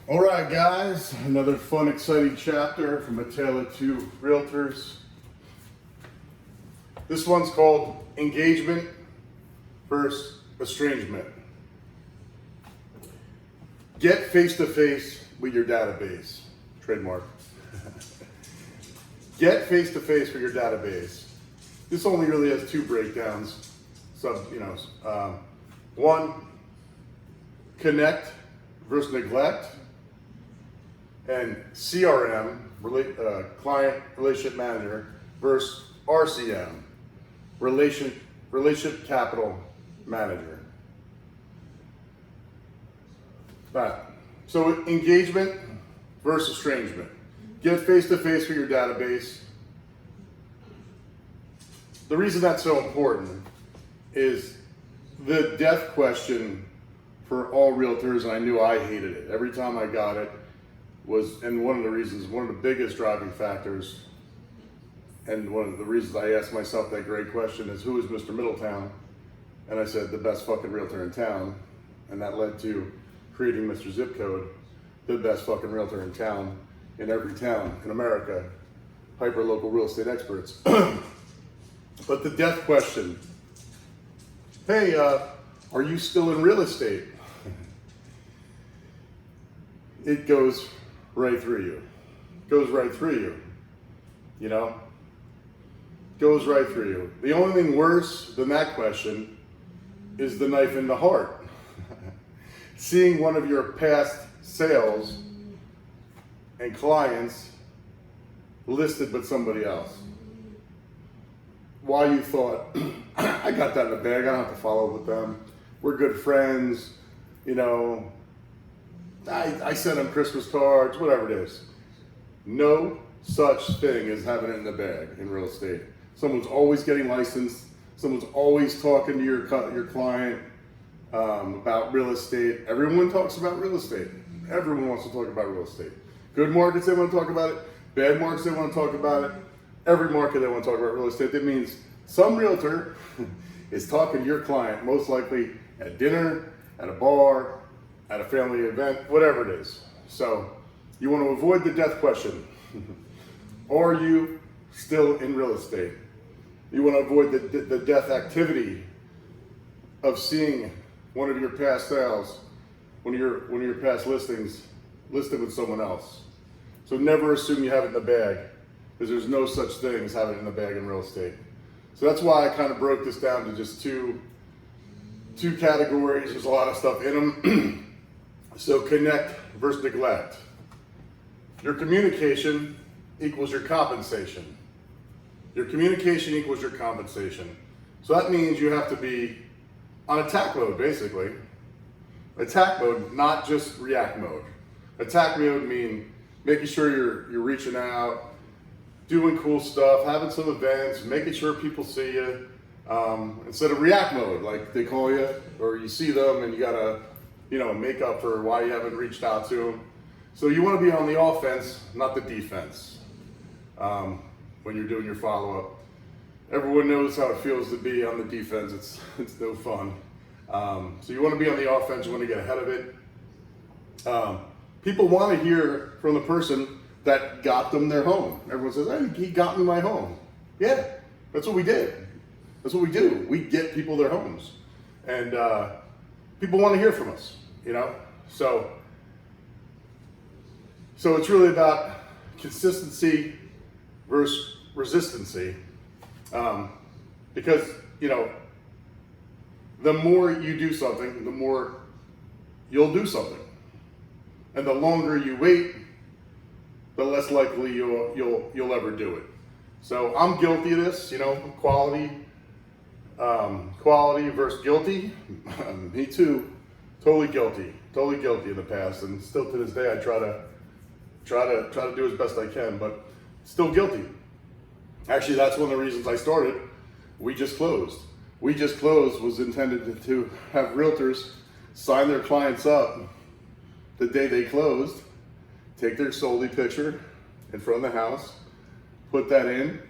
All right, guys, another fun, exciting chapter from A Tale of Two Realtors. This one's called Engagement versus Estrangement. Get face-to-face with your database. Trademark. Get face-to-face with your database. This only really has two breakdowns. One, connect versus neglect. And CRM, Client Relationship Manager, versus RCM, Relationship Capital Manager. Right. So engagement versus estrangement. Get face-to-face with your database. The reason that's so important is the death question for all realtors, and I knew I hated it. Every time I got it, and one of the biggest driving factors, and one of the reasons I asked myself that great question is, who is Mr. Middletown? And I said, the best fucking realtor in town. And that led to creating Mr. Zip Code, the best fucking realtor in town, in every town in America, hyper-local real estate experts. But the death question, hey, are you still in real estate? It goes right through you. Goes right through you. You know? Goes right through you. The only thing worse than that question is the knife in the heart. Seeing one of your past sales and clients listed with somebody else. Why you thought, I got that in the bag, I don't have to follow up with them. We're good friends, you know. I send them Christmas cards, whatever it is. No such thing as having it in the bag in real estate. Someone's always getting licensed. Someone's always talking to your client about real estate. Everyone talks about real estate. Everyone wants to talk about real estate. Good markets, they want to talk about it. Bad markets, they want to talk about it. Every market, they want to talk about real estate. That means some realtor is talking to your client, most likely at dinner, at a bar, at a family event, whatever it is. So you want to avoid the death question. Are you still in real estate? You want to avoid the death activity of seeing one of your past sales, one of your past listings listed with someone else. So never assume you have it in the bag, because there's no such thing as having it in the bag in real estate. So that's why I kind of broke this down to just two categories. There's a lot of stuff in them. So connect versus neglect. Your communication equals your compensation. Your communication equals your compensation. So that means you have to be on attack mode, basically. Attack mode, not just react mode. Attack mode mean making sure you're reaching out, doing cool stuff, having some events, making sure people see you. Instead of react mode, like they call you or you see them and you gotta make up for why you haven't reached out to them. So you want to be on the offense, not the defense, when you're doing your follow-up. Everyone knows how it feels to be on the defense. It's no fun. So you want to be on the offense. You want to get ahead of it. People want to hear from the person that got them their home. Everyone says, hey, he got me my home. Yeah, that's what we did. That's what we do. We get people their homes. And people want to hear from us, So it's really about consistency versus resistancy. Because, the more you do something, the more you'll do something. And the longer you wait, the less likely you'll ever do it. So I'm guilty of this, quality versus guilty. Me too. Totally guilty in the past, and still to this day I try to do as best I can, but still guilty. Actually, that's one of the reasons I started We Just Closed. We Just Closed was intended to have realtors sign their clients up the day they closed, take their soldi picture in front of the house, put that in,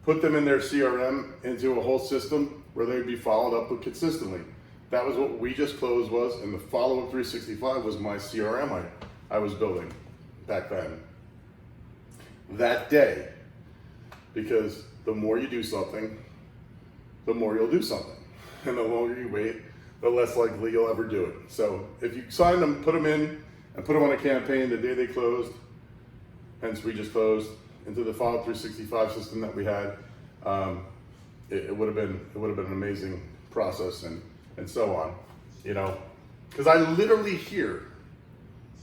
put them in their CRM into a whole system where they'd be followed up with consistently. That was what We Just Closed was, and the follow-up 365 was my CRM I was building back then. That day, because the more you do something, the more you'll do something. And the longer you wait, the less likely you'll ever do it. So if you sign them, put them in, and put them on a campaign the day they closed, hence we just closed, into the File 365 system that we had, it would have been an amazing process and so on, you know, because I literally hear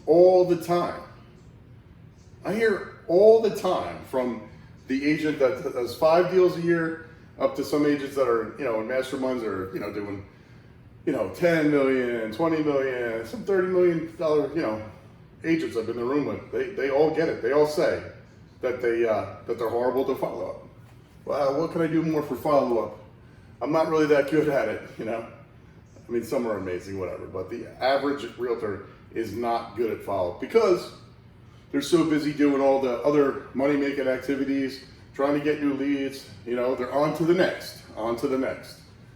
all the time. I hear all the time from the agent that does 5 deals a year up to some agents that are, you know, in masterminds are, you know, doing, you know, 10 million, 20 million, some $30 million, you know, agents I've been in the room with. They all get it. They all say that they're horrible to follow up. Well, what can I do more for follow up? I'm not really that good at it, you know. I mean, some are amazing, whatever, but the average realtor is not good at follow up because they're so busy doing all the other money-making activities, trying to get new leads. You know, they're on to the next,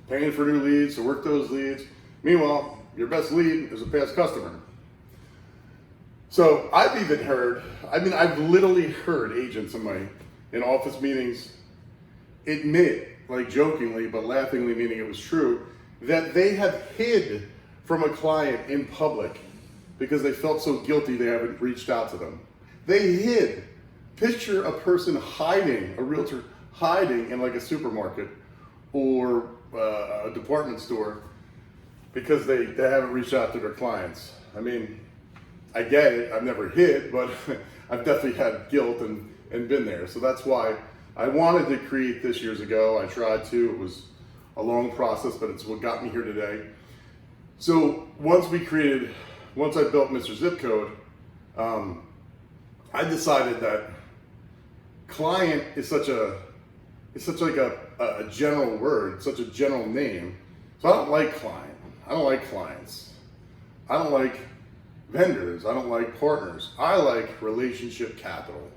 paying for new leads to work those leads. Meanwhile, your best lead is a past customer. So I've even heard, I've literally heard agents in office meetings admit, like jokingly but laughingly, meaning it was true, that they have hid from a client in public because they felt so guilty they haven't reached out to them. They hid. Picture a person hiding, a realtor hiding in like a supermarket or a department store because they haven't reached out to their clients. I mean, I get it, I've never hid, but I've definitely had guilt and been there. So that's why I wanted to create this years ago. I tried to, it was a long process, but it's what got me here today. So once I built Mr. Zip Code, I decided that client is such like a general word, such a general name. So I don't like client. I don't like clients. I don't like vendors. I don't like partners. I like relationship capital.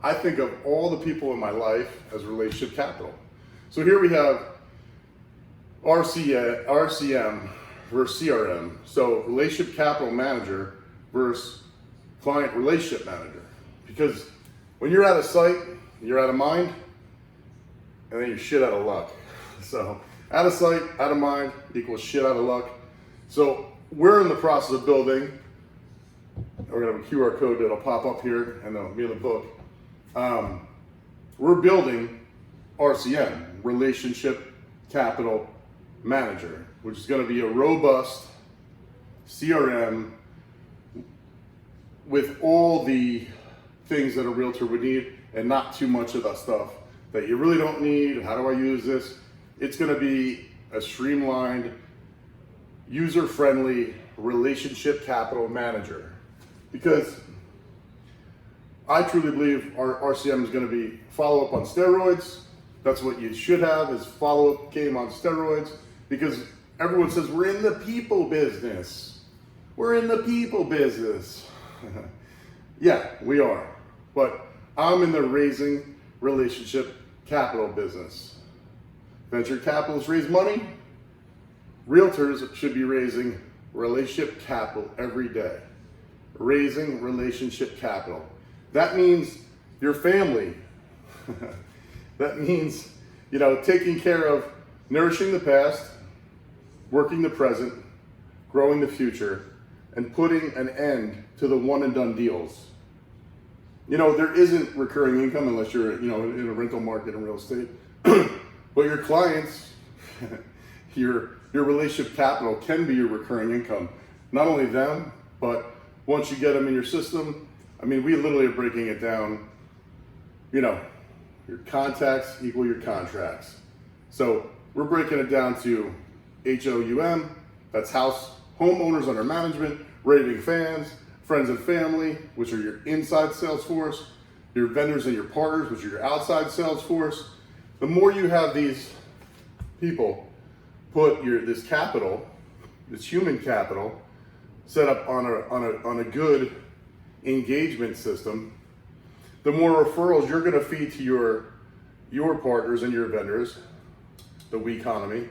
I think of all the people in my life as relationship capital. So here we have RCM versus CRM. So relationship capital manager versus client relationship manager. Because when you're out of sight, you're out of mind, and then you're shit out of luck. So out of sight, out of mind equals shit out of luck. So we're in the process of building. We're gonna have a QR code that'll pop up here and the me the book. We're building RCM, Relationship Capital Manager, which is gonna be a robust CRM with all the things that a realtor would need and not too much of that stuff that you really don't need. How do I use this? It's gonna be a streamlined, user-friendly relationship capital manager. Because I truly believe our RCM is gonna be follow-up on steroids. That's what you should have, is follow-up game on steroids. Because everyone says, we're in the people business. We're in the people business. Yeah, we are. But I'm in the raising relationship capital business. Venture capitalists raise money. Realtors should be raising relationship capital every day. Raising relationship capital. That means your family. That means, you know, taking care of nourishing the past, working the present, growing the future, and putting an end to the one and done deals. You know, there isn't recurring income unless you're, you know, in a rental market in real estate. But your clients, your relationship capital can be your recurring income. Not only them, but once you get them in your system, I mean, we literally are breaking it down, you know, your contacts equal your contracts. So we're breaking it down to HOUM, that's homeowners under management, raving fans, friends and family, which are your inside sales force, your vendors and your partners, which are your outside sales force. The more you have these people put this capital, this human capital, set up on a good engagement system, the more referrals you're going to feed to your partners and your vendors, the we economy,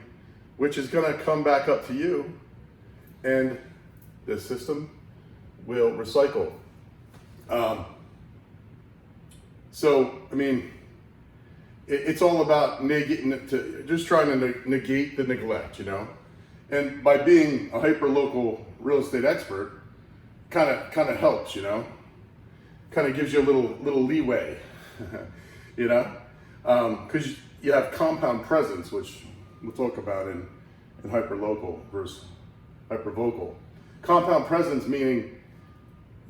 which is going to come back up to you, and the system will recycle. So, I mean, it's all about just trying to negate the neglect, you know? And by being a hyper-local real estate expert, kind of helps, you know? Kind of gives you a little leeway, you know? Because you have compound presence, which we'll talk about in hyper-local versus hyper-vocal. Compound presence meaning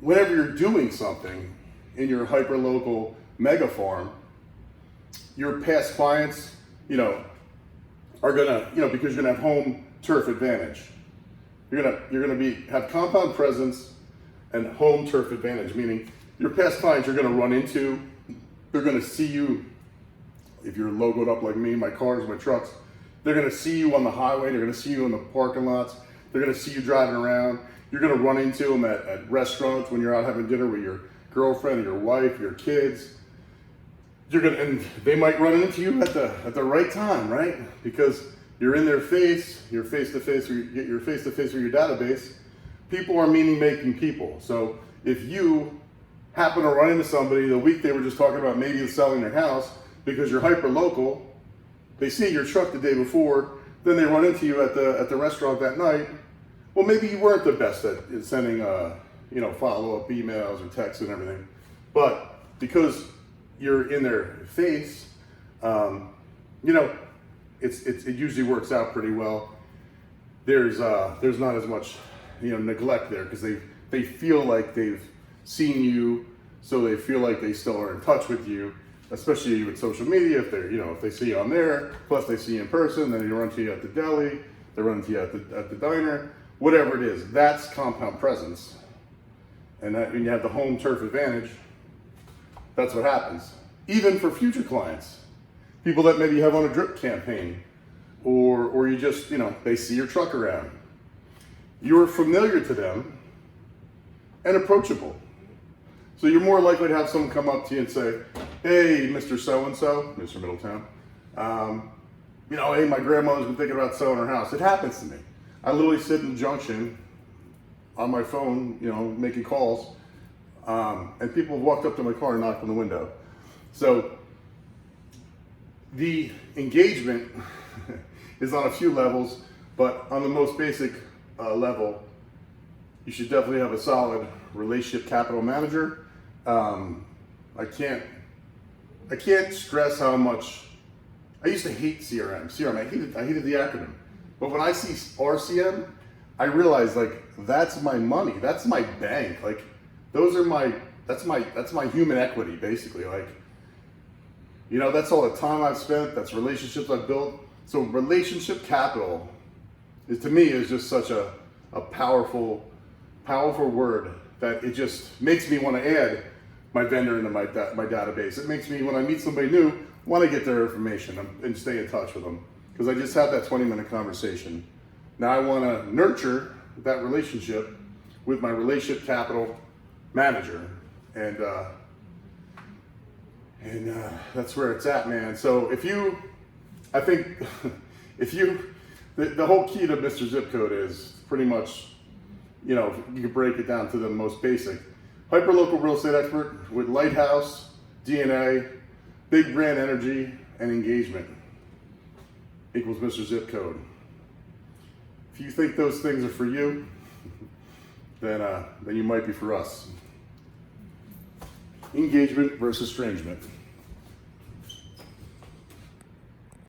whenever you're doing something in your hyper-local mega farm, your past clients, you know, are gonna, you know, because you're gonna have home turf advantage. You're gonna have compound presence and home turf advantage, meaning your past clients you're gonna run into, they're gonna see you, if you're logoed up like me, my cars, my trucks, they're gonna see you on the highway, they're gonna see you in the parking lots, they're gonna see you driving around, you're gonna run into them at restaurants when you're out having dinner with your girlfriend, your wife, your kids. And they might run into you at the right time, right? Because you're in their face, you're face to face, you're face to face with your database. People are meaning-making people. So if you happen to run into somebody the week they were just talking about maybe selling their house because you're hyper-local, they see your truck the day before, then they run into you at the restaurant that night. Well, maybe you weren't the best at sending you know, follow-up emails or texts and everything, but because you're in their face, you know, it usually works out pretty well. There's not as much, you know, neglect there because they feel like they've seen you, so they feel like they still are in touch with you, especially with social media. If they see you on there, plus they see you in person, then they run to you at the deli, they run to you at the diner, whatever it is. That's compound presence, and when you have the home turf advantage, that's what happens. Even for future clients, people that maybe you have on a drip campaign, or you just, you know, they see your truck around. You're familiar to them and approachable. So you're more likely to have someone come up to you and say, hey, Mr. So-and-so, Mr. Middletown, you know, hey, my grandmother's been thinking about selling her house. It happens to me. I literally sit in the junction on my phone, you know, making calls, and people have walked up to my car and knocked on the window. So the engagement is on a few levels, but on the most basic level, you should definitely have a solid relationship capital manager. I can't stress how much I used to hate CRM. I hated the acronym. But when I see RCM, I realize like that's my money, that's my bank. Like that's my human equity basically. Like, you know, that's all the time I've spent, that's relationships I've built. So relationship capital to me is just such a powerful word that it just makes me want to add my vendor into my database. It makes me, when I meet somebody new, want to get their information and stay in touch with them because I just had that 20-minute conversation. Now I want to nurture that relationship with my relationship capital manager, and that's where it's at, man. So I think the whole key to Mr. Zip Code is pretty much, you know, you can break it down to the most basic. Hyperlocal real estate expert with Lighthouse, DNA, big brand energy, and engagement equals Mr. Zip Code. If you think those things are for you, then you might be for us. Engagement versus estrangement.